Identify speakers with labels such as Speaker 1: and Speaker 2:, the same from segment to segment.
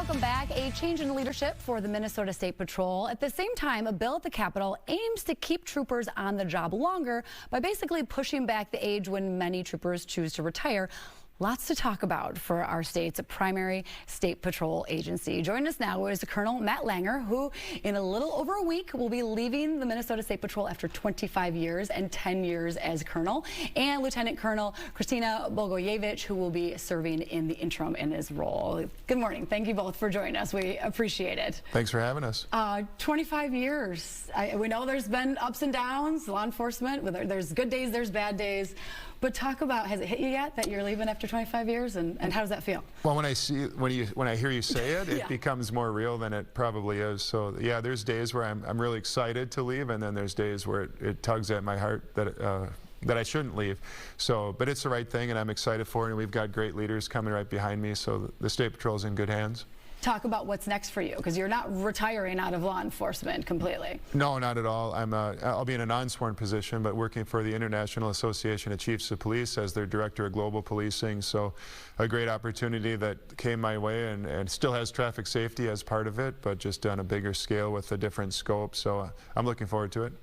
Speaker 1: Welcome back. A change in leadership for the Minnesota State Patrol. At the same time, a bill at the Capitol aims to keep troopers on the job longer by basically pushing back the age when many troopers choose to retire. Lots to talk about for our state's primary state patrol agency. Joining us now is Colonel Matt Langer, who in a little over a week will be leaving the Minnesota State Patrol after 25 years and 10 years as colonel, and Lieutenant Colonel Christina Bogojevic, who will be serving in the interim in his role. Good morning. Thank you both for joining us. We appreciate it.
Speaker 2: Thanks for having us.
Speaker 1: 25 years. We know there's been ups and downs, law enforcement. There's good days, there's bad days. But talk about, has it hit you yet that you're leaving after 25 years, and how does that feel?
Speaker 2: Well, when I hear you say it, it becomes more real than it probably is. So yeah, there's days where I'm really excited to leave, and then there's days where it tugs at my heart that I shouldn't leave. So, but it's the right thing, and I'm excited for it. And we've got great leaders coming right behind me, so the State Patrol is in good hands.
Speaker 1: Talk about what's next for you, because you're not retiring out of law enforcement completely.
Speaker 2: No, not at all. I'll be in a non-sworn position, but working for the International Association of Chiefs of Police as their Director of Global Policing. So a great opportunity that came my way, and still has traffic safety as part of it, but just on a bigger scale with a different scope. So I'm looking forward to it.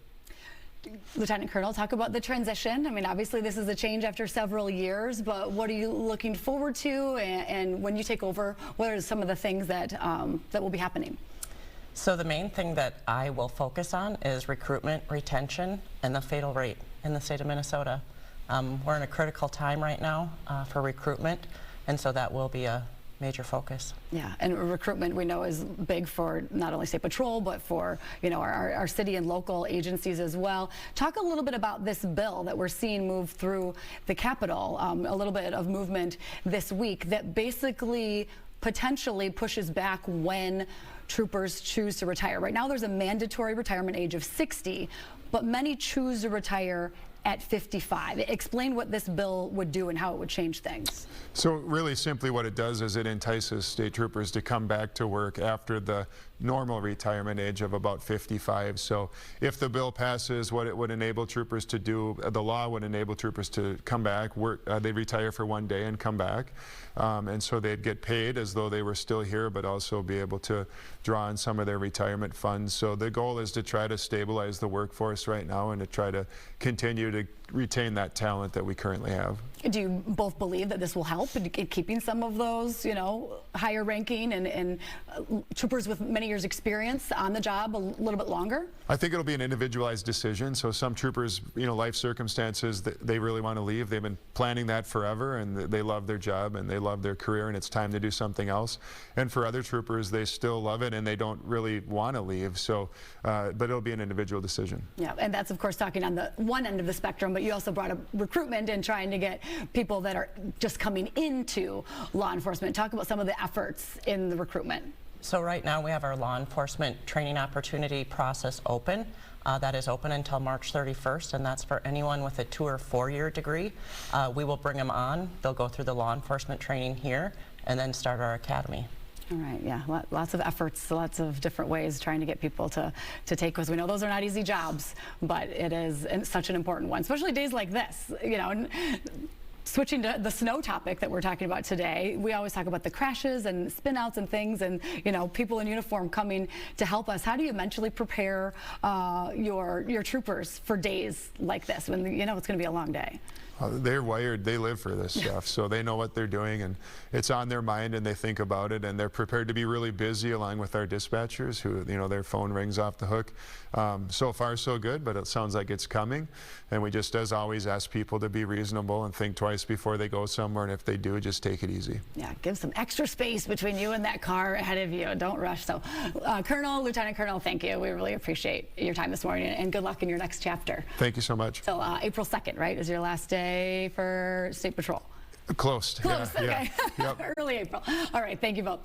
Speaker 1: Lieutenant Colonel, talk about the transition. I mean, obviously this is a change after several years, but what are you looking forward to? And when you take over, what are some of the things that that will be happening?
Speaker 3: So the main thing that I will focus on is recruitment, retention, and the fatal rate in the state of Minnesota. We're in a critical time right now for recruitment, and so that will be a major focus.
Speaker 1: Yeah, and recruitment we know is big for not only State Patrol, but for our city and local agencies as well. Talk a little bit about this bill that we're seeing move through the Capitol, a little bit of movement this week that basically potentially pushes back when troopers choose to retire. Right now there's a mandatory retirement age of 60, but many choose to retire at 55. Explain what this bill would do and how it would change things.
Speaker 2: So really simply what it does is it entices state troopers to come back to work after the normal retirement age of about 55. So if the bill passes, what it would enable troopers to do, the law would enable troopers to come back, work, they'd retire for one day and come back. And so they'd get paid as though they were still here, but also be able to draw on some of their retirement funds. So the goal is to try to stabilize the workforce right now and to try to continue to retain that talent that we currently have.
Speaker 1: Do you both believe that this will help in keeping some of those, higher ranking and troopers with many years experience on the job a little bit longer?
Speaker 2: I think it'll be an individualized decision. So some troopers, life circumstances, they really want to leave. They've been planning that forever, and they love their job and they love their career, and it's time to do something else. And for other troopers, they still love it and they don't really want to leave. So, but it'll be an individual decision.
Speaker 1: Yeah, and that's of course talking on the one end of the spectrum, but you also brought up recruitment and trying to get people that are just coming into law enforcement. Talk about some of the efforts in the recruitment.
Speaker 3: So right now we have our law enforcement training opportunity process open. That is open until March 31st, and that's for anyone with a 2- or 4-year degree. We will bring them on. They'll go through the law enforcement training here and then start our academy.
Speaker 1: All right, yeah, lots of efforts, lots of different ways trying to get people to take, because we know those are not easy jobs, but it is such an important one, especially days like this, and switching to the snow topic that we're talking about today, we always talk about the crashes and spin-outs and things, and people in uniform coming to help us. How do you mentally prepare your troopers for days like this when it's going to be a long day?
Speaker 2: They're wired, they live for this stuff, so they know what they're doing, and it's on their mind, and they think about it, and they're prepared to be really busy along with our dispatchers who, their phone rings off the hook. So far so good, but it sounds like it's coming, and we just, as always, ask people to be reasonable and think twice before they go somewhere, and if they do, just take it easy.
Speaker 1: Yeah, give some extra space between you and that car ahead of you. Don't rush. So, Colonel, Lieutenant Colonel, thank you. We really appreciate your time this morning, and good luck in your next chapter.
Speaker 2: Thank you so much.
Speaker 1: So, April 2nd, right, is your last day for State Patrol?
Speaker 2: Close.
Speaker 1: Close,
Speaker 2: yeah,
Speaker 1: okay.
Speaker 2: Yeah. Yep.
Speaker 1: Early April. All right, thank you both.